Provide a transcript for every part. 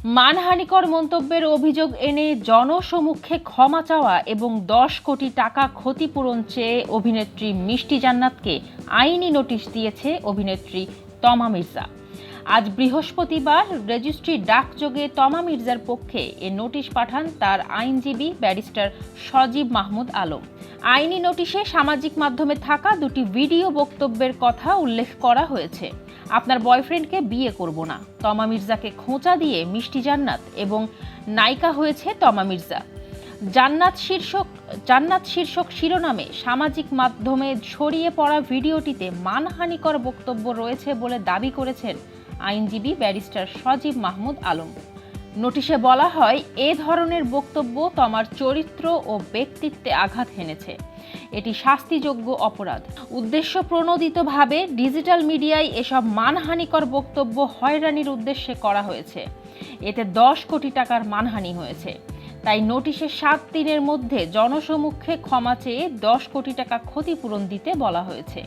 মানহানিকর মন্তব্যের অভিযোগ এনে জনসমক্ষে ক্ষমা চাওয়া এবং 10 কোটি টাকা ক্ষতিপূরণ চেয়ে অভিনেত্রী মিষ্টি জান্নাতকে আইনি নোটিশ দিয়েছে অভিনেত্রী তমা মির্জা। আজ বৃহস্পতিবার রেজিস্ট্রি ডাকযোগে তমা মির্জার পক্ষে এ নোটিশ পাঠান তার আইনজীবী ব্যারিস্টার সজীব মাহমুদ আলম। আইনি নোটিশে সামাজিক মাধ্যমে থাকা দুটি ভিডিও বক্তব্যের কথা উল্লেখ করা হয়েছে। আপনার বয়ফ্রেন্ডকে বিয়ে করব না, তমা মির্জাকে খোঁচা দিয়ে মিষ্টি জান্নাত এবং নায়িকা হয়েছে তমা মির্জা। জান্নাত শীর্ষক শিরোনামে সামাজিক মাধ্যমে ছড়িয়ে পড়া ভিডিওটিতে মানহানিকর বক্তব্য রয়েছে বলে দাবি করেছেন আইনজীবী ব্যারিস্টার সজীব মাহমুদ আলম। নোটিশে বলা হয়, এ ধরনের বক্তব্য তমার চরিত্র ও ব্যক্তিত্বে আঘাত হেনেছে। এটি শাস্তিযোগ্য অপরাধ। উদ্দেশ্যপ্রণোদিতভাবে ডিজিটাল মিডিয়ায় এসব মানহানিকর বক্তব্য হয়রানির উদ্দেশ্যে করা হয়েছে। এতে 10 কোটি টাকার মানহানি হয়েছে। তাই নোটিশে 7 দিনের মধ্যে জনসমক্ষে ক্ষমা চেয়ে 10 কোটি টাকা ক্ষতিপূরণ দিতে বলা হয়েছে।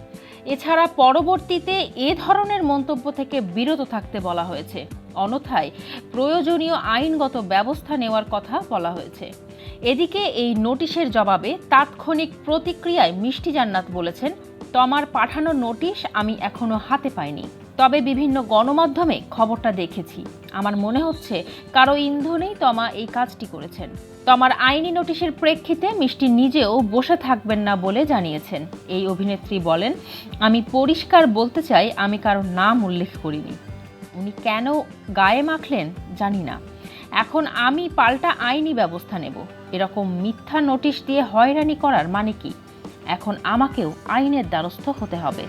এছাড়া পরবর্তীতে এ ধরনের মন্তব্য থেকে বিরত থাকতে বলা হয়েছে, অন্যথায় প্রয়োজনীয় আইনগত ব্যবস্থা নেওয়ার কথা বলা হয়েছে। এদিকে এই নোটিশের জবাবে তাৎক্ষণিক প্রতিক্রিয়ায় মিষ্টি জান্নাত বলেছেন, তমার পাঠানো নোটিশ আমি এখনো হাতে পাইনি, তবে বিভিন্ন গণমাধ্যমে খবরটা দেখেছি। আমার মনে হচ্ছে কারো ইন্ধনেই তমা এই কাজটি করেছেন। তমার আইনি নোটিশের প্রেক্ষিতে মিষ্টি নিজেও বসে থাকবেন না বলে জানিয়েছেন। এই অভিনেত্রী বলেন, আমি পরিষ্কার বলতে চাই, আমি কারো নাম উল্লেখ করিনি। উনি কেন গায়ে মাখলেন জানি না। এখন আমি পাল্টা আইনি ব্যবস্থা নেব। এরকম মিথ্যা নোটিশ দিয়ে হয়রানি করার মানে কি? এখন আমাকেও আইনের দ্বারস্থ হতে হবে।